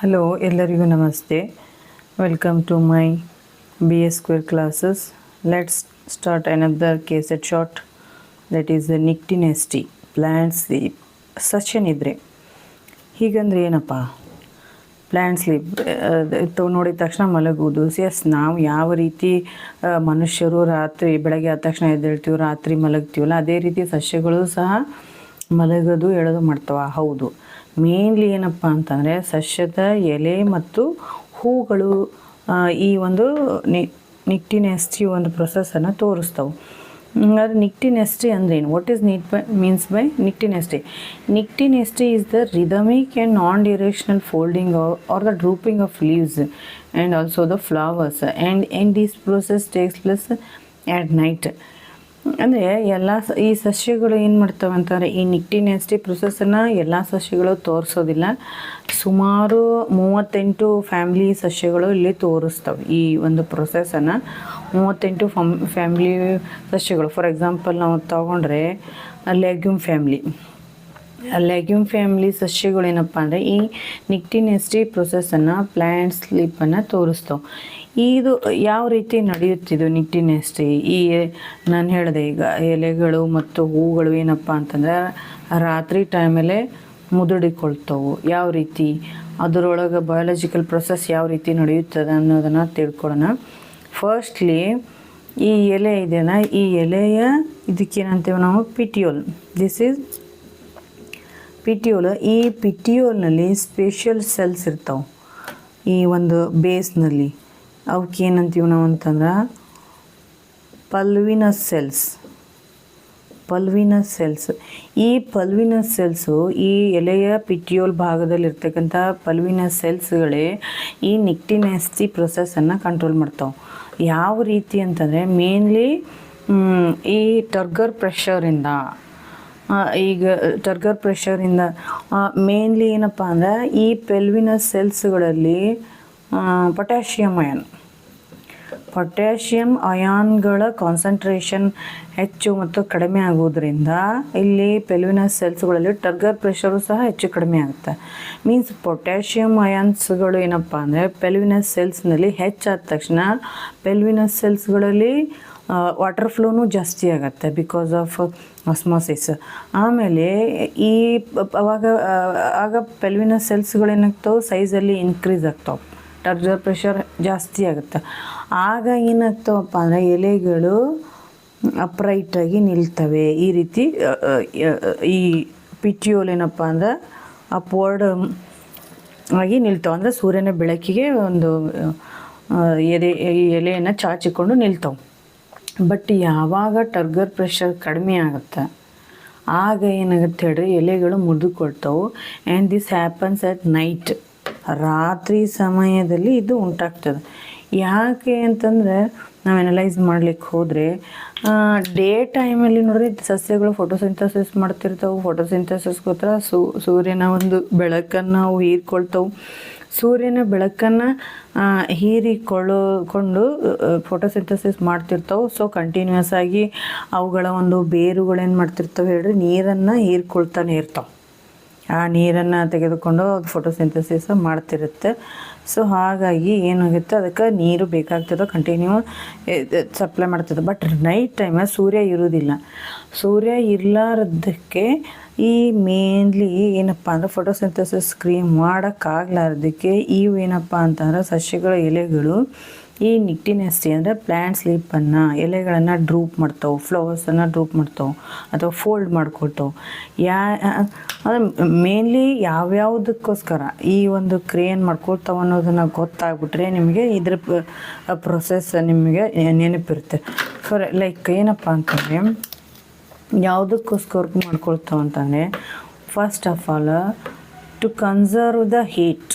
Hello, ಎಲ್ಲರಿಗೂ ನಮಸ್ತೆ. Welcome to my BS Square classes. Let's start another cassette short, that is the Nyctinasty plant sleep. ಸಸ್ಯನಿದ್ರೆ ಹೀಗಂದ್ರೆ ಏನಪ್ಪ? Plant sleep ನೋಡಿದ ತಕ್ಷಣ ಮಲಗುವುದು. S, ನಾವು ಯಾವ ರೀತಿ ಮನುಷ್ಯರು ರಾತ್ರಿ ಬೆಳಗ್ಗೆ ಆದ ತಕ್ಷಣ ಎದ್ದೇಳ್ತೀವಿ, ರಾತ್ರಿ ಮಲಗ್ತೀವಲ್ಲ, ಅದೇ ರೀತಿ ಸಸ್ಯಗಳು ಸಹ ಮಲಗೋದು ಹೇಳೋದು ಮಾಡ್ತಾವೆ. ಹೌದು, ಮೇನ್ಲಿ ಏನಪ್ಪ ಅಂತಂದರೆ ಸಸ್ಯದ ಎಲೆ ಮತ್ತು ಹೂಗಳು ಈ ಒಂದು ನಿಕ್ಟಿನೆಸ್ಟಿ ಒಂದು ಪ್ರೊಸೆಸನ್ನು ತೋರಿಸ್ತವೆ. ಹಂಗಾದ್ರೆ ನಿಕ್ಟಿನೆಸ್ಟಿ ಅಂದ್ರೇನು? What is means by nyctinasty? Nyctinasty is the rhythmic and non directional folding or the drooping of leaves and also the flowers and this process takes place at night. ಅಂದರೆ ಎಲ್ಲ ಈ ಸಸ್ಯಗಳು ಏನು ಮಾಡ್ತವೆ ಅಂತಂದರೆ ಈ ನಿಕ್ಟಿನೆಸ್ಟಿ ಪ್ರೊಸೆಸನ್ನು ಎಲ್ಲ ಸಸ್ಯಗಳು ತೋರಿಸೋದಿಲ್ಲ. ಸುಮಾರು 38 ಫ್ಯಾಮಿಲಿ ಸಸ್ಯಗಳು ಇಲ್ಲಿ ತೋರಿಸ್ತವೆ ಈ ಒಂದು ಪ್ರೊಸೆಸನ್ನು. 38 ಫ್ಯಾಮಿಲಿ ಸಸ್ಯಗಳು. ಫಾರ್ ಎಕ್ಸಾಂಪಲ್ ನಾವು ತಗೊಂಡ್ರೆ ಲೆಗ್ಯೂಮ್ ಫ್ಯಾಮಿಲಿ ಸಸ್ಯಗಳು ಏನಪ್ಪ ಅಂದರೆ ಈ ನಿಕ್ಟಿನೆಸ್ಟಿ ಪ್ರೊಸೆಸನ್ನು ಪ್ಲ್ಯಾಂಟ್ ಸ್ಲೀಪನ್ನು ತೋರಿಸ್ತವೆ. ಇದು ಯಾವ ರೀತಿ ನಡೆಯುತ್ತಿದ್ದು ನಿಕ್ಟಿನೆಸ್ಟಿ? ನಾನು ಹೇಳಿದೆ ಈಗ ಎಲೆಗಳು ಮತ್ತು ಹೂಗಳು ಏನಪ್ಪ ಅಂತಂದರೆ ರಾತ್ರಿ ಟೈಮಲ್ಲೇ ಮುದುಡಿಕೊಳ್ತವೆ. ಯಾವ ರೀತಿ ಅದರೊಳಗೆ ಬಯಾಲಜಿಕಲ್ ಪ್ರೊಸೆಸ್ ಯಾವ ರೀತಿ ನಡೆಯುತ್ತದೆ ಅನ್ನೋದನ್ನು ತಿಳ್ಕೊಳ್ಳೋಣ. ಫಸ್ಟ್ಲಿ ಈ ಎಲೆ ಇದೆಯಲ್ಲ, ಈ ಎಲೆಯ ಇದಕ್ಕೇನಂತೀವಿ ನಾವು ಪಿಟಿಯೋಲ್. This is petiole. ಈ ಪಿಟಿಯೋಲ್ನಲ್ಲಿ ಸ್ಪೆಷಲ್ ಸೆಲ್ಸ್ ಇರ್ತಾವೆ ಈ ಒಂದು ಬೇಸ್ನಲ್ಲಿ. ಅವಕ್ಕೆ ಏನಂತೀವಿ ನಾವು ಅಂತಂದ್ರೆ ಪಲ್ವಿನಸ್ ಸೆಲ್ಸ್. ಈ ಪಲ್ವಿನಸ್ ಸೆಲ್ಸು ಈ ಎಲೆಯ ಪಿಟಿಯೋಲ್ ಭಾಗದಲ್ಲಿರ್ತಕ್ಕಂಥ ಪಲ್ವಿನಸ್ ಸೆಲ್ಸ್ಗಳೇ ಈ ನಿಕ್ಟಿನೆಸ್ಟಿ ಪ್ರೊಸೆಸನ್ನು ಕಂಟ್ರೋಲ್ ಮಾಡ್ತಾವೆ. ಯಾವ ರೀತಿ ಅಂತಂದರೆ ಮೇನ್ಲಿ ಈ ಟರ್ಗರ್ ಪ್ರೆಷರಿಂದ ಮೇನ್ಲಿ ಏನಪ್ಪ ಅಂದರೆ ಈ ಪೆಲ್ವಿನಸ್ ಸೆಲ್ಸ್ಗಳಲ್ಲಿ ಪೊಟ್ಯಾಷಿಯಮ್ ಅಯಾನ್ಗಳ ಕಾನ್ಸಂಟ್ರೇಷನ್ ಹೆಚ್ಚು ಮತ್ತು ಕಡಿಮೆ ಆಗೋದ್ರಿಂದ ಇಲ್ಲಿ ಪೆಲ್ವಿನಸ್ ಸೆಲ್ಸ್ಗಳಲ್ಲಿ ಟರ್ಗರ್ ಪ್ರೆಷರು ಸಹ ಹೆಚ್ಚು ಕಡಿಮೆ ಆಗುತ್ತೆ. ಮೀನ್ಸ್ ಪೊಟ್ಯಾಷಿಯಮ್ ಅಯಾನ್ಸ್ಗಳು ಏನಪ್ಪ ಅಂದರೆ ಪೆಲ್ವಿನಸ್ ಸೆಲ್ಸ್ನಲ್ಲಿ ಹೆಚ್ಚಾದ ತಕ್ಷಣ ಪೆಲ್ವಿನಸ್ ಸೆಲ್ಸ್ಗಳಲ್ಲಿ ವಾಟರ್ ಫ್ಲೋನು ಜಾಸ್ತಿ ಆಗುತ್ತೆ ಬಿಕಾಸ್ ಆಫ್ ಆಸ್ಮಾಸಿಸ್. ಆಮೇಲೆ ಆಗ ಪೆಲ್ವಿನಸ್ ಸೆಲ್ಸ್ಗಳು ಏನಾಗ್ತಾವೆ, ಸೈಜಲ್ಲಿ ಇನ್ಕ್ರೀಸ್ ಆಗ್ತಾವೆ, ಟರ್ಗರ್ ಪ್ರೆಷರ್ ಜಾಸ್ತಿ ಆಗುತ್ತೆ. ಆಗ ಏನಾಗ್ತಾವಪ್ಪ ಅಂದರೆ ಎಲೆಗಳು ಅಪ್ರೈಟಾಗಿ ನಿಲ್ತವೆ. ಈ ರೀತಿ ಈ ಪಿಟಿಯೋಲ್ ಏನಪ್ಪ ಅಂದ್ರೆ ಅಪ್ವರ್ಡ್ ಆಗಿ ನಿಲ್ತಾವೆ. ಅಂದರೆ ಸೂರ್ಯನ ಬೆಳಕಿಗೆ ಒಂದು ಈ ಎಲೆಯನ್ನು ಚಾಚಿಕೊಂಡು ನಿಲ್ತಾವೆ. ಬಟ್ ಯಾವಾಗ ಟರ್ಗರ್ ಪ್ರೆಷರ್ ಕಡಿಮೆ ಆಗುತ್ತೆ ಆಗ ಏನಾಗುತ್ತೆ ಹೇಳ್ರಿ, ಎಲೆಗಳು ಮುರಿದುಕೊಳ್ತಾವೆ. And this happens at night. ರಾತ್ರಿ ಸಮಯದಲ್ಲಿ ಇದು ಉಂಟಾಗ್ತದೆ. ಯಾಕೆ ಅಂತಂದರೆ ನಾವು ಅನಲೈಸ್ ಮಾಡ್ಲಿಕ್ಕೆ ಹೋದರೆ ಡೇ ಟೈಮಲ್ಲಿ ನೋಡ್ರಿ ಸಸ್ಯಗಳು ಫೋಟೋಸಿಂಥಸಿಸ್ ಮಾಡ್ತಿರ್ತಾವೆ. ಫೋಟೋಸಿಂಥಸಿಸ್ಗೋಸ್ಕರ ಸೂರ್ಯನ ಒಂದು ಬೆಳಕನ್ನು ಅವು ಹೀರ್ಕೊಳ್ತಾವೆ. ಸೂರ್ಯನ ಬೆಳಕನ್ನು ಹೀರಿಕೊಂಡು ಫೋಟೋಸಿಂಥಸಿಸ್ ಮಾಡ್ತಿರ್ತಾವೆ. ಸೊ ಕಂಟಿನ್ಯೂಸ್ ಆಗಿ ಅವುಗಳ ಒಂದು ಬೇರುಗಳೇನು ಮಾಡ್ತಿರ್ತವೆ ಹೇಳ್ರಿ, ನೀರನ್ನು ಹೀರ್ಕೊಳ್ತಾನೆ ಇರ್ತಾವೆ. ಆ ನೀರನ್ನು ತೆಗೆದುಕೊಂಡು ಫೋಟೋಸಿಂಥಸಿಸ್ ಮಾಡ್ತಿರುತ್ತೆ. ಸೊ ಹಾಗಾಗಿ ಏನಾಗುತ್ತೆ, ಅದಕ್ಕೆ ನೀರು ಬೇಕಾಗ್ತದೆ, ಕಂಟಿನ್ಯೂ ಸಪ್ಲೈ ಮಾಡ್ತದೆ. ಬಟ್ ನೈಟ್ ಟೈಮ ಸೂರ್ಯ ಇರೋದಿಲ್ಲ. ಸೂರ್ಯ ಇರಲಾರ್ದಕ್ಕೆ ಈ ಮೇನ್ಲಿ ಏನಪ್ಪ ಅಂದ್ರೆ ಫೋಟೋಸಿಂಥಸಿಸ್ ಕ್ರಿಯೇಟ್ ಮಾಡೋಕ್ಕಾಗಲಾರ್ದಕ್ಕೆ ಇವು ಏನಪ್ಪ ಅಂತಂದ್ರೆ ಸಸ್ಯಗಳ ಎಲೆಗಳು ಈ ನಿಕ್ಟಿನೆಸ್ಟಿ ಅಂದರೆ ಪ್ಲ್ಯಾಂಟ್ ಸ್ಲೀಪನ್ನು ಎಲೆಗಳನ್ನು ಡ್ರೂಪ್ ಮಾಡ್ತಾವೆ, ಫ್ಲವರ್ಸನ್ನು ಡ್ರೂಪ್ ಮಾಡ್ತಾವೆ ಅಥವಾ ಫೋಲ್ಡ್ ಮಾಡ್ಕೊಳ್ತಾವೆ. ಅಂದರೆ ಮೇನ್ಲಿ ಯಾವ್ಯಾವುದಕ್ಕೋಸ್ಕರ ಈ ಒಂದು ಕ್ರಿಯೇನ್ ಮಾಡ್ಕೊಳ್ತಾವೆ ಅನ್ನೋದನ್ನು ಗೊತ್ತಾಗ್ಬಿಟ್ರೆ ನಿಮಗೆ ಇದ್ರ ಪ್ರೊಸೆಸ್ ನಿಮಗೆ ನೆನಪಿರುತ್ತೆ. ಫಾರ್ ಲೈಕ್ ಏನಪ್ಪ ಅಂತಂದರೆ ಯಾವುದಕ್ಕೋಸ್ಕರ ಮಾಡ್ಕೊಳ್ತಾವೆ ಅಂತಂದರೆ, first of all to conserve the heat,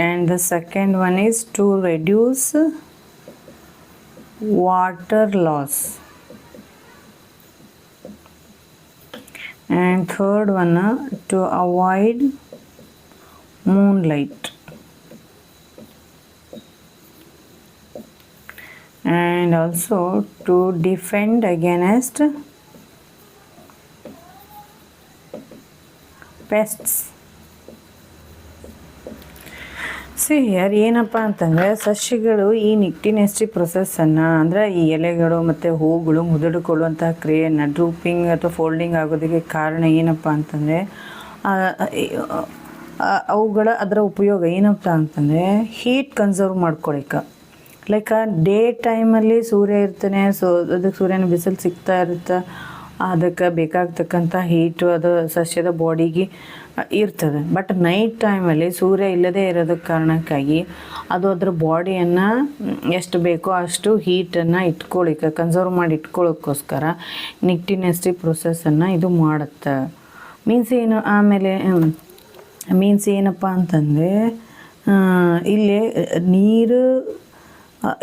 and the second one is to reduce water loss, and third one to avoid moonlight, and also to defend against pests. Here ಏನಪ್ಪ ಅಂತಂದರೆ ಸಸ್ಯಗಳು ಈ ನಿಕ್ಟಿನೆಸ್ಟಿ ಪ್ರೊಸೆಸ್ಸನ್ನು ಅಂದರೆ ಈ ಎಲೆಗಳು ಮತ್ತು ಹೂಗಳು ಮುದುಡಿಕೊಳ್ಳುವಂತಹ ಕ್ರಿಯೆಯನ್ನು ಡ್ರೂಪಿಂಗ್ ಅಥವಾ ಫೋಲ್ಡಿಂಗ್ ಆಗೋದಕ್ಕೆ ಕಾರಣ ಏನಪ್ಪ ಅಂತಂದರೆ ಅದರ ಉಪಯೋಗ ಏನಪ್ಪ ಅಂತಂದರೆ ಹೀಟ್ ಕನ್ಸರ್ವ್ ಮಾಡ್ಕೊಳಿಕ್ಕೆ. ಲೈಕ್ ಡೇ ಟೈಮಲ್ಲಿ ಸೂರ್ಯ ಇರ್ತಾನೆ, ಅದಕ್ಕೆ ಸೂರ್ಯನ ಬಿಸಿಲು ಸಿಗ್ತಾ ಇರುತ್ತೆ, ಅದಕ್ಕೆ ಬೇಕಾಗ್ತಕ್ಕಂಥ ಹೀಟು ಅದು ಸಸ್ಯದ ಬಾಡಿಗೆ ಇರ್ತದೆ. ಬಟ್ ನೈಟ್ ಟೈಮಲ್ಲಿ ಸೂರ್ಯ ಇಲ್ಲದೇ ಇರೋದಕ್ಕೆ ಕಾರಣಕ್ಕಾಗಿ ಅದು ಅದರ ಬಾಡಿಯನ್ನು ಎಷ್ಟು ಬೇಕೋ ಅಷ್ಟು ಹೀಟನ್ನು ಇಟ್ಕೊಳ್ಳಿಕ್ಕೆ ಕನ್ಸರ್ವ್ ಮಾಡಿ ಇಟ್ಕೊಳ್ಳೋಕ್ಕೋಸ್ಕರ ನಿಕ್ಟಿನೆಸ್ಟಿ ಪ್ರೊಸೆಸ್ಸನ್ನು ಇದು ಮಾಡುತ್ತೆ. ಮೀನ್ಸ್ ಏನಪ್ಪ ಅಂತಂದರೆ ಇಲ್ಲಿ ನೀರು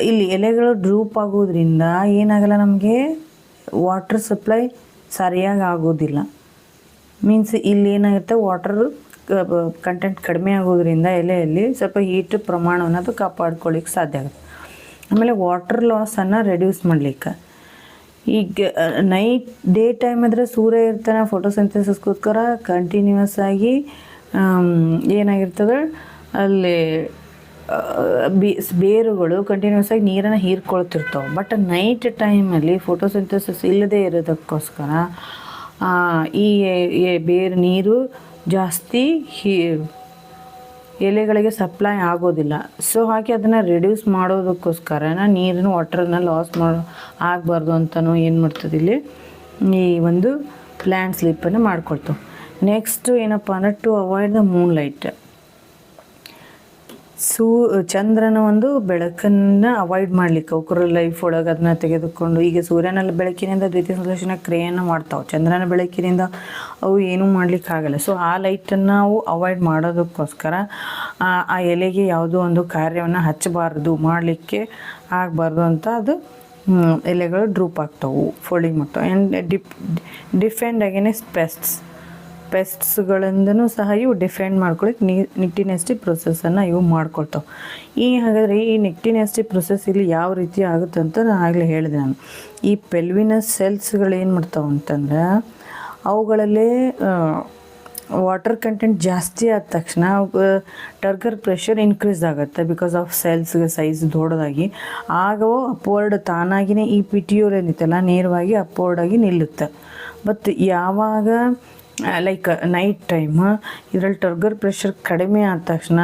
ಇಲ್ಲಿ ಎಲೆಗಳು ಡ್ರೂಪ್ ಆಗೋದ್ರಿಂದ ಏನಾಗಲ್ಲ, ನಮಗೆ ವಾಟರ್ ಸಪ್ಲೈ ಸರಿಯಾಗಿ ಆಗೋದಿಲ್ಲ. ಮೀನ್ಸ್ ಇಲ್ಲಿ ಏನಾಗುತ್ತೆ, ವಾಟರ್ ಕಂಟೆಂಟ್ ಕಡಿಮೆ ಆಗೋದ್ರಿಂದ ಎಲೆಯಲ್ಲಿ ಸ್ವಲ್ಪ ಹೀಟ್ ಪ್ರಮಾಣವನ್ನು ಅದು ಕಾಪಾಡ್ಕೊಳ್ಳಿಕ್ಕೆ ಸಾಧ್ಯ ಆಗುತ್ತೆ. ಆಮೇಲೆ ವಾಟರ್ ಲಾಸನ್ನು ರೆಡ್ಯೂಸ್ ಮಾಡಲಿಕ್ಕೆ ಈಗ ಡೇ ಟೈಮ್ ಆದರೆ ಸೂರ್ಯ ಇರ್ತಾನೆ, ಫೋಟೋಸಿಂಥೆಸಿಸ್ಗೋಸ್ಕರ ಕಂಟಿನ್ಯೂಸ್ ಆಗಿ ಏನಾಗಿರ್ತದೆ ಅಲ್ಲಿ ಬೇರುಗಳು ಕಂಟಿನ್ಯೂಸ್ ಆಗಿ ನೀರನ್ನು ಹೀರ್ಕೊಳ್ತಿರ್ತಾವೆ. ಬಟ್ ನೈಟ್ ಟೈಮಲ್ಲಿ ಫೋಟೋಸಿಂಥೆಸಿಸ್ ಇಲ್ಲದೇ ಇರೋದಕ್ಕೋಸ್ಕರ ಈ ಬೇರು ನೀರು ಜಾಸ್ತಿ ಎಲೆಗಳಿಗೆ ಸಪ್ಲೈ ಆಗೋದಿಲ್ಲ. ಸೊ ಹಾಗೆ ಅದನ್ನು ರಿಡ್ಯೂಸ್ ಮಾಡೋದಕ್ಕೋಸ್ಕರ ನೀರನ್ನು ವಾಟರನ್ನು ಲಾಸ್ ಆಗಬಾರ್ದು ಅಂತಲೂ ಏನು ಮಾಡ್ತದೆ ಇಲ್ಲಿ ಈ ಒಂದು ಪ್ಲ್ಯಾಂಟ್ ಸ್ಲಿಪ್ಪನ್ನು ಮಾಡ್ಕೊಳ್ತಾವೆ. ನೆಕ್ಸ್ಟು ಏನಪ್ಪ ಅಂದರೆ ಟು ಅವಾಯ್ಡ್ ದ ಮೂನ್ಲೈಟ್. ಚಂದ್ರನ ಒಂದು ಬೆಳಕನ್ನು ಅವಾಯ್ಡ್ ಮಾಡಲಿಕ್ಕೆ ಅವರ ಲೈಫ್ ಒಳಗೆ ಅದನ್ನ ತೆಗೆದುಕೊಂಡು, ಈಗ ಸೂರ್ಯನ ಬೆಳಕಿನಿಂದ ದ್ವಿತೀಯ ಸಂಶ್ಲೇಷಣ ಕ್ರಿಯೆಯನ್ನು ಮಾಡ್ತಾವೆ, ಚಂದ್ರನ ಬೆಳಕಿನಿಂದ ಅವು ಏನೂ ಮಾಡಲಿಕ್ಕಾಗಲ್ಲ. ಸೊ ಆ ಲೈಟನ್ನು ಅವು ಅವಾಯ್ಡ್ ಮಾಡೋದಕ್ಕೋಸ್ಕರ ಆ ಎಲೆಗೆ ಯಾವುದೋ ಒಂದು ಕಾರ್ಯವನ್ನು ಹಚ್ಚಬಾರ್ದು, ಮಾಡಲಿಕ್ಕೆ ಆಗಬಾರ್ದು ಅಂತ ಅದು ಎಲೆಗಳು ಡ್ರೂಪ್ ಆಗ್ತಾವೆ, ಫೋಲ್ಡಿಂಗ್ ಮಾಡ್ತಾವೆ. ಆ್ಯಂಡ್ ಡಿಫೆಂಡ್ ಅಗೇನೆಸ್ಟ್ ಪೆಸ್ಟ್ಸ್ಗಳಿಂದನೂ ಸಹ ಇವು ಡಿಫೆಂಡ್ ಮಾಡ್ಕೊಳ್ಳಿಕ್ಕೆ ನಿಕ್ಟಿನೆಸ್ಟಿ ಪ್ರೊಸೆಸ್ಸನ್ನು ಇವು ಮಾಡ್ಕೊಳ್ತಾವೆ. ಹಾಗಾದರೆ ಈ ನಿಕ್ಟಿನೆಸ್ಟಿ ಪ್ರೊಸೆಸ್ ಇಲ್ಲಿ ಯಾವ ರೀತಿ ಆಗುತ್ತೆ ಅಂತ ನಾನು ಆಗಲೇ ಹೇಳಿದೆ. ಈ ಪೆಲ್ವಿನಸ್ ಸೆಲ್ಸ್ಗಳು ಏನು ಮಾಡ್ತಾವೆ ಅಂತಂದ್ರೆ ಅವುಗಳಲ್ಲೇ ವಾಟರ್ ಕಂಟೆಂಟ್ ಜಾಸ್ತಿ ಆದ ತಕ್ಷಣ ಟರ್ಗರ್ ಪ್ರೆಷರ್ ಇನ್ಕ್ರೀಸ್ ಆಗುತ್ತೆ ಬಿಕಾಸ್ ಆಫ್ ಸೆಲ್ಸ್ಗೆ ಸೈಜ್ ದೊಡ್ಡದಾಗಿ. ಆಗ ಅಪ್ವರ್ಡ್ ತಾನಾಗಿಯೇ ಈ ಪಿಟಿಯೂಲ್ ಏನಿತ್ತಲ್ಲ ನೇರವಾಗಿ ಅಪ್ವರ್ಡಾಗಿ ನಿಲ್ಲುತ್ತೆ. ಬಟ್ ಯಾವಾಗ ಲೈಕ್ ನೈಟ್ ಟೈಮ್ ಇದರಲ್ಲಿ ಟರ್ಗರ್ ಪ್ರೆಷರ್ ಕಡಿಮೆ ಆದ ತಕ್ಷಣ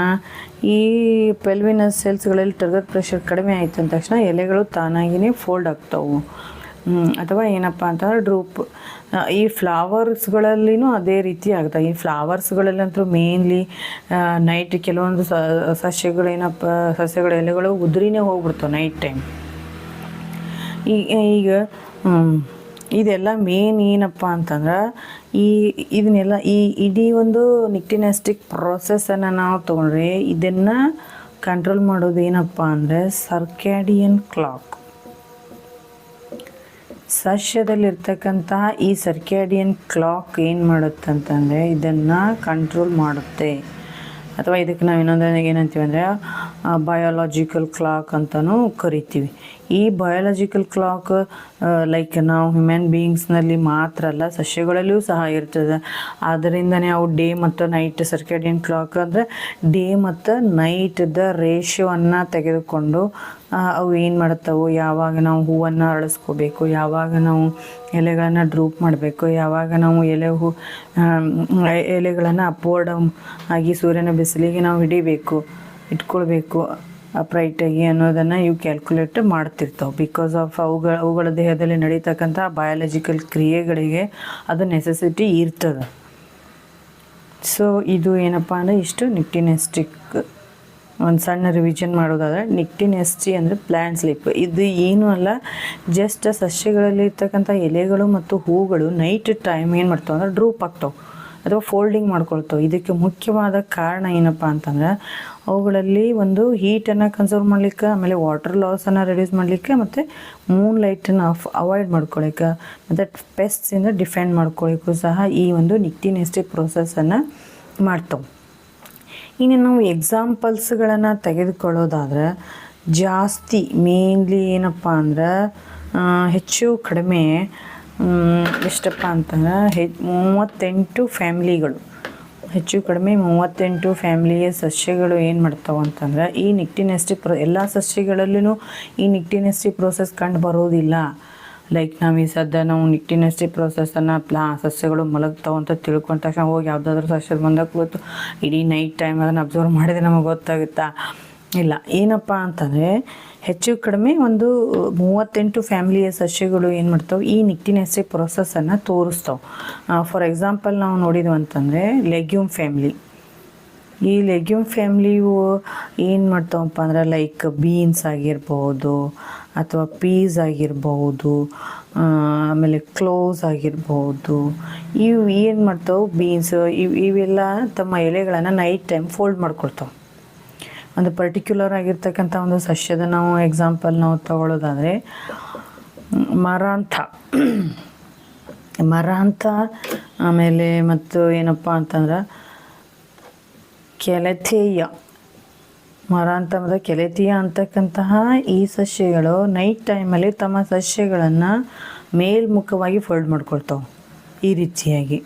ಈ ಪೆಲ್ವಿನಸ್ ಸೆಲ್ಸ್ಗಳಲ್ಲಿ ಟರ್ಗರ್ ಪ್ರೆಷರ್ ಕಡಿಮೆ ಆಯಿತು ಅಂದ ತಕ್ಷಣ ಎಲೆಗಳು ತಾನಾಗಿಯೇ ಫೋಲ್ಡ್ ಆಗ್ತಾವೆ ಅಥವಾ ಏನಪ್ಪ ಅಂತಂದ್ರೆ ಡ್ರೂಪ್. ಈ ಫ್ಲವರ್ಸ್ಗಳಲ್ಲಿನೂ ಅದೇ ರೀತಿ ಆಗುತ್ತೆ. ಈ ಫ್ಲವರ್ಸ್ಗಳಲ್ಲಂತೂ ಮೇನ್ಲಿ ನೈಟ್ ಕೆಲವೊಂದು ಸಸ್ಯಗಳ ಎಲೆಗಳು ಉದುರಿನೇ ಹೋಗ್ಬಿಡ್ತಾವೆ ನೈಟ್ ಟೈಮ್. ಈಗ ಇದೆಲ್ಲ ಮೇನ್ ಏನಪ್ಪ ಅಂತಂದ್ರೆ ಇದನ್ನೆಲ್ಲ ಇಡೀ ಒಂದು ನಿಕ್ಟಿನೆಸ್ಟಿಕ್ ಪ್ರೊಸೆಸ್ಸನ್ನು ನಾವು ತೊಗೊಂಡ್ರೆ ಇದನ್ನು ಕಂಟ್ರೋಲ್ ಮಾಡೋದು ಏನಪ್ಪ ಅಂದರೆ ಸರ್ಕ್ಯಾಡಿಯನ್ ಕ್ಲಾಕ್. ಸಸ್ಯದಲ್ಲಿರ್ತಕ್ಕಂತಹ ಈ ಸರ್ಕ್ಯಾಡಿಯನ್ ಕ್ಲಾಕ್ ಏನು ಮಾಡುತ್ತೆ ಅಂತಂದರೆ ಇದನ್ನು ಕಂಟ್ರೋಲ್ ಮಾಡುತ್ತೆ. ಅಥವಾ ಇದಕ್ಕೆ ನಾವು ಇನ್ನೊಂದು ಏನಂತೀವಿ ಅಂದರೆ ಬಯೋಲಾಜಿಕಲ್ ಕ್ಲಾಕ್ ಅಂತಲೂ ಕರಿತೀವಿ. ಈ ಬಯೋಲಾಜಿಕಲ್ ಕ್ಲಾಕ್ ಲೈಕ್ ನಾವು ಹ್ಯೂಮನ್ ಬೀಯಿಂಗ್ಸ್ನಲ್ಲಿ ಮಾತ್ರ ಅಲ್ಲ, ಸಸ್ಯಗಳಲ್ಲಿಯೂ ಸಹ ಇರ್ತದೆ. ಆದ್ದರಿಂದನೇ ಅವು ಡೇ ಮತ್ತು ನೈಟ್ ಸರ್ಕ್ಯಾಡಿಯನ್ ಕ್ಲಾಕ್ ಅಂದರೆ ಡೇ ಮತ್ತು ನೈಟ್ದ ರೇಷಿಯೋವನ್ನು ತೆಗೆದುಕೊಂಡು ಅವು ಏನು ಮಾಡುತ್ತವೆ, ಯಾವಾಗ ನಾವು ಹೂವನ್ನು ಅರಳಿಸ್ಕೋಬೇಕು, ಯಾವಾಗ ನಾವು ಎಲೆಗಳನ್ನು ಡ್ರೂಪ್ ಮಾಡಬೇಕು, ಯಾವಾಗ ನಾವು ಎಲೆಗಳನ್ನು ಅಪ್ವರ್ಡ್ ಆಗಿ ಸೂರ್ಯನ ಬಿಸಿಲಿಗೆ ನಾವು ಇಟ್ಕೊಳ್ಬೇಕು ಅಪ್ರೈಟಾಗಿ ಅನ್ನೋದನ್ನು ಇವು ಕ್ಯಾಲ್ಕುಲೇಟ್ ಮಾಡ್ತಿರ್ತಾವೆ. ಬಿಕಾಸ್ ಆಫ್ ಅವುಗಳ ದೇಹದಲ್ಲಿ ನಡೀತಕ್ಕಂಥ ಬಯಾಲಜಿಕಲ್ ಕ್ರಿಯೆಗಳಿಗೆ ಅದು ನೆಸೆಸಿಟಿ ಇರ್ತದೆ. ಸೊ ಇದು ಏನಪ್ಪ ಅಂದರೆ ಇಷ್ಟು ನಿಕ್ಟಿನೆಸ್ಟಿಕ್. ಒಂದು ಸಣ್ಣ ರಿವಿಷನ್ ಮಾಡೋದಾದರೆ ನಿಕ್ಟಿನೆಸ್ಟಿ ಅಂದರೆ ಪ್ಲ್ಯಾಂಟ್ ಸ್ಲಿಪ್. ಇದು ಏನೂ ಅಲ್ಲ, ಜಸ್ಟ್ ಸಸ್ಯಗಳಲ್ಲಿ ಇರ್ತಕ್ಕಂಥ ಎಲೆಗಳು ಮತ್ತು ಹೂಗಳು ನೈಟ್ ಟೈಮ್ ಏನು ಮಾಡ್ತಾವೆ ಅಂದರೆ ಡ್ರೂಪ್ ಆಗ್ತಾವೆ ಅಥವಾ ಫೋಲ್ಡಿಂಗ್ ಮಾಡ್ಕೊಳ್ತಾವೆ. ಇದಕ್ಕೆ ಮುಖ್ಯವಾದ ಕಾರಣ ಏನಪ್ಪ ಅಂತಂದ್ರೆ ಅವುಗಳಲ್ಲಿ ಒಂದು ಹೀಟನ್ನು ಕನ್ಸರ್ವ್ ಮಾಡಲಿಕ್ಕೆ, ಆಮೇಲೆ ವಾಟರ್ ಲಾಸನ್ನು ರೆಡ್ಯೂಸ್ ಮಾಡಲಿಕ್ಕೆ, ಮತ್ತು ಮೂನ್ ಲೈಟನ್ನು ಅವಾಯ್ಡ್ ಮಾಡ್ಕೊಳ್ಳಿಕ್ಕೆ, ಮತ್ತು ಪೆಸ್ಟ್ಸಿಂದ ಡಿಫೆಂಡ್ ಮಾಡ್ಕೊಳ್ಳಿಕ್ಕೂ ಸಹ ಈ ಒಂದು ನಿಕ್ಟಿನೆಸ್ಟಿ ಪ್ರೊಸೆಸ್ಸನ್ನು ಮಾಡ್ತಾವೆ. ಇನ್ನು ನಾವು ಎಕ್ಸಾಂಪಲ್ಸ್ಗಳನ್ನು ತೆಗೆದುಕೊಳ್ಳೋದಾದರೆ ಜಾಸ್ತಿ ಮೇನ್ಲಿ ಏನಪ್ಪ ಅಂದ್ರೆ ಹೆಚ್ಚು ಕಡಿಮೆ ಎಷ್ಟಪ್ಪ ಅಂತಂದ್ರೆ 38 ಫ್ಯಾಮಿಲಿಗಳು ಹೆಚ್ಚು ಕಡಿಮೆ 38 ಫ್ಯಾಮಿಲಿಯ ಸಸ್ಯಗಳು ಏನು ಮಾಡ್ತಾವೆ ಅಂತಂದ್ರೆ ಈ ನಿಕ್ಟಿನೆಸ್ಟಿ ಎಲ್ಲ ಸಸ್ಯಗಳಲ್ಲೂ ಈ ನಿಕ್ಟಿನೆಸ್ಟಿ ಪ್ರೋಸೆಸ್ ಕಂಡು ಬರೋದಿಲ್ಲ. ಲೈಕ್ ನಾವು ನಾವು ನಿಕ್ಟಿನೆಸ್ಟಿ ಪ್ರೋಸೆಸ್ಸನ್ನು ಸಸ್ಯಗಳು ಮಲಗ್ತಾವೆ ಅಂತ ತಿಳ್ಕೊಂಡ ತಕ್ಷಣ ಹೋಗಿ ಯಾವುದಾದ್ರೂ ಸಸ್ಯದ ಬಂದಾಗ ಕೂತು ಇಡೀ ನೈಟ್ ಟೈಮ್ ಅದನ್ನು ಅಬ್ಸರ್ವ್ ಮಾಡಿದರೆ ನಮಗೆ ಗೊತ್ತಾಗುತ್ತಾ? ಇಲ್ಲ. ಏನಪ್ಪ ಅಂತಂದರೆ ಹೆಚ್ಚು ಕಡಿಮೆ ಒಂದು 38 ಫ್ಯಾಮಿಲಿಯ ಸಸ್ಯಗಳು ಏನು ಮಾಡ್ತಾವೆ ಈ ನಿಕ್ಟಿನೆಸ್ಟಿ ಪ್ರೋಸೆಸ್ಸನ್ನು ತೋರಿಸ್ತಾವೆ. ಫಾರ್ ಎಕ್ಸಾಂಪಲ್ ನಾವು ನೋಡಿದ್ವಿ ಅಂತಂದರೆ ಲೆಗ್ಯೂಮ್ ಫ್ಯಾಮ್ಲಿ. ಈ ಲೆಗ್ಯೂಮ್ ಫ್ಯಾಮ್ಲಿಯು ಏನು ಮಾಡ್ತಾವಪ್ಪ ಅಂದ್ರೆ ಲೈಕ್ ಬೀನ್ಸ್ ಆಗಿರ್ಬೋದು ಅಥವಾ ಪೀಸ್ ಆಗಿರ್ಬೋದು, ಆಮೇಲೆ ಕ್ಲೋವ್ಸ್ ಆಗಿರ್ಬೋದು. ಇವು ಏನು ಮಾಡ್ತಾವೆ ಬೀನ್ಸ್ ಇವೆಲ್ಲ ತಮ್ಮ ಎಲೆಗಳನ್ನು ನೈಟ್ ಟೈಮ್ ಫೋಲ್ಡ್ ಮಾಡ್ಕೊಳ್ತಾವೆ. ಒಂದು ಪರ್ಟಿಕ್ಯುಲರ್ ಆಗಿರ್ತಕ್ಕಂಥ ಒಂದು ಸಸ್ಯದ ನಾವು ಎಕ್ಸಾಂಪಲ್ ನಾವು ತಗೊಳ್ಳೋದಾದರೆ ಮರಾಂಥ, ಆಮೇಲೆ ಮತ್ತು ಏನಪ್ಪ ಅಂತಂದ್ರೆ ಕೆಲೆಥಿಯಾ. ಮರಾಂಥ ಮತ್ತು ಕೆಲೆಥಿಯಾ ಅಂತಕ್ಕಂತಹ ಈ ಸಸ್ಯಗಳು ನೈಟ್ ಟೈಮಲ್ಲಿ ತಮ್ಮ ಸಸ್ಯಗಳನ್ನು ಮೇಲ್ಮುಖವಾಗಿ ಫೋಲ್ಡ್ ಮಾಡ್ಕೊಳ್ತಾವೆ. ಈ ರೀತಿಯಾಗಿ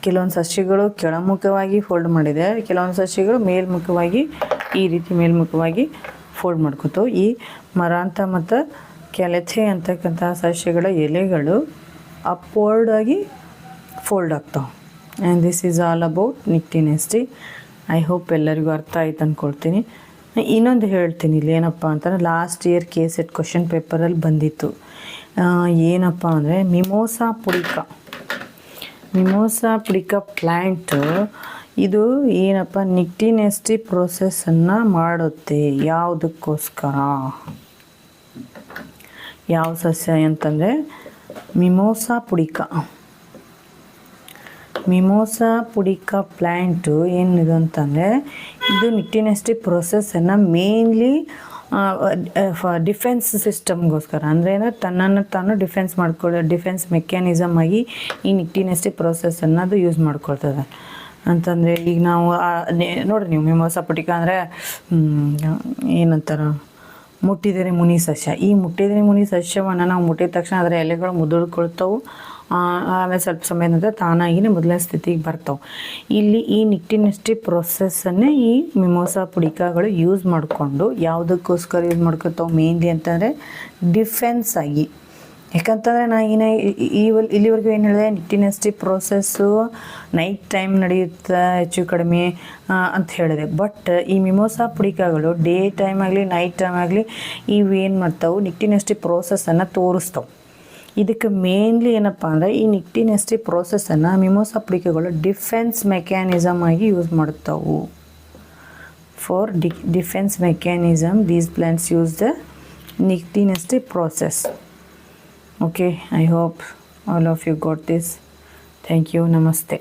ಕೆಲವೊಂದು ಸಸ್ಯಗಳು ಕೆಳಮುಖವಾಗಿ ಫೋಲ್ಡ್ ಮಾಡಿದೆ, ಕೆಲವೊಂದು ಸಸ್ಯಗಳು ಮೇಲ್ಮುಖವಾಗಿ ಈ ರೀತಿ ಮೇಲ್ಮುಖವಾಗಿ ಫೋಲ್ಡ್ ಮಾಡ್ಕೊತಾವೆ. ಈ ಮರಾಂಥ ಮತ್ತು ಕೆಲೆಥೆ ಅಂತಕ್ಕಂತಹ ಸಸ್ಯಗಳ ಎಲೆಗಳು ಅಪ್ವರ್ಡ್ ಆಗಿ ಫೋಲ್ಡ್ ಆಗ್ತಾವೆ. And this is all about nyctinasty. I hope ಎಲ್ಲರಿಗೂ ಅರ್ಥ ಆಯ್ತು ಅಂದ್ಕೊಳ್ತೀನಿ. ಇನ್ನೊಂದು ಹೇಳ್ತೀನಿ ಇಲ್ಲಿ ಏನಪ್ಪ ಅಂತಂದರೆ ಲಾಸ್ಟ್ ಇಯರ್ KSET ಕ್ವಶನ್ ಪೇಪರಲ್ಲಿ ಬಂದಿತ್ತು. ಏನಪ್ಪ ಅಂದರೆ ಮಿಮೋಸಾ ಪುಡಿಕಾ ಪ್ಲ್ಯಾಂಟ್ ಇದು ಏನಪ್ಪ ನಿಕ್ಟಿನೆಸ್ಟಿ ಪ್ರೋಸೆಸ್ಸನ್ನು ಮಾಡುತ್ತೆ. ಯಾವುದಕ್ಕೋಸ್ಕರ? ಯಾವ ಸಸ್ಯ ಅಂತಂದರೆ ಮಿಮೋಸಾ ಪುಡಿಕಾ ಪ್ಲ್ಯಾಂಟು ಏನಿದೆ ಅಂತಂದರೆ ಇದು ನಿಕ್ಟಿನೆಸ್ಟಿ ಪ್ರೋಸೆಸ್ಸನ್ನು ಮೇನ್ಲಿ ಡಿಫೆನ್ಸ್ ಸಿಸ್ಟಮ್ಗೋಸ್ಕರ, ಅಂದರೆ ತನ್ನನ್ನು ತಾನು ಡಿಫೆನ್ಸ್ ಮೆಕ್ಯಾನಿಸಮ್ ಆಗಿ ಈ ನಿಕ್ಟಿನೆಸ್ಟಿ ಪ್ರೋಸೆಸ್ಸನ್ನು ಅದು ಯೂಸ್ ಮಾಡ್ಕೊಳ್ತದೆ. ಅಂತಂದರೆ ಈಗ ನಾವು ನೋಡಿರಿ ನೀವು ಮಿಮೋಸಾ ಪುಡಿಕಾ ಅಂದರೆ ಏನಂತಾರೆ ಮುಟ್ಟಿದರೆ ಮುನಿ ಸಸ್ಯ. ಈ ಮುಟ್ಟಿದರೆ ಮುನಿ ಸಸ್ಯವನ್ನು ನಾವು ಮುಟ್ಟಿದ ತಕ್ಷಣ ಅದರ ಎಲೆಗಳು ಮುದುಡ್ಕೊಳ್ತಾವೆ. ಆಮೇಲೆ ಸ್ವಲ್ಪ ಸಮಯದ ನಂತರ ತಾನಾಗಿಯೇ ಮೊದಲನೇ ಸ್ಥಿತಿಗೆ ಬರ್ತಾವೆ. ಇಲ್ಲಿ ಈ ನಿಕ್ಟಿನೆಸ್ಟಿ ಪ್ರೋಸೆಸ್ಸನ್ನೇ ಈ ಮಿಮೋಸಾ ಪುಡಿಕಾಗಳು ಯೂಸ್ ಮಾಡಿಕೊಂಡು ಯಾವುದಕ್ಕೋಸ್ಕರ ಯೂಸ್ ಮಾಡ್ಕೊತಾವೆ ಮೇನ್ಲಿ ಅಂತಂದರೆ ಡಿಫೆನ್ಸ್ ಆಗಿ. ಯಾಕಂತಂದರೆ ನಾನು ಇಲ್ಲಿವರೆಗೂ ಏನು ಹೇಳಿದೆ, ನಿಕ್ಟಿನೆಸ್ಟಿ ಪ್ರೋಸೆಸ್ಸು ನೈಟ್ ಟೈಮ್ ನಡೆಯುತ್ತೆ ಹೆಚ್ಚು ಕಡಿಮೆ ಅಂತ ಹೇಳಿದೆ. ಬಟ್ ಈ ಮಿಮೋಸಾ ಪುಡಿಕಾಗಳು ಡೇ ಟೈಮ್ ಆಗಲಿ ನೈಟ್ ಟೈಮ್ ಆಗಲಿ ಇವೇನು ಮಾಡ್ತಾವೆ ನಿಕ್ಟಿನೆಸ್ಟಿ ಪ್ರೋಸೆಸ್ಸನ್ನು ತೋರಿಸ್ತಾವೆ. ಇದಕ್ಕೆ ಮೇನ್ಲಿ ಏನಪ್ಪ ಅಂದರೆ ಈ ನಿಕ್ಟಿನೆಸ್ಟಿ ಪ್ರೋಸೆಸ್ಸನ್ನು ಮಿಮೋಸಾ ಪುಡಿಕಾಗಳು ಡಿಫೆನ್ಸ್ ಮೆಕ್ಯಾನಿಸಮ್ ಆಗಿ ಯೂಸ್ ಮಾಡ್ತಾವೆ. For defence mechanism these plants use the nyctinasty process. Okay, I hope all of you got this. Thank you. Namaste.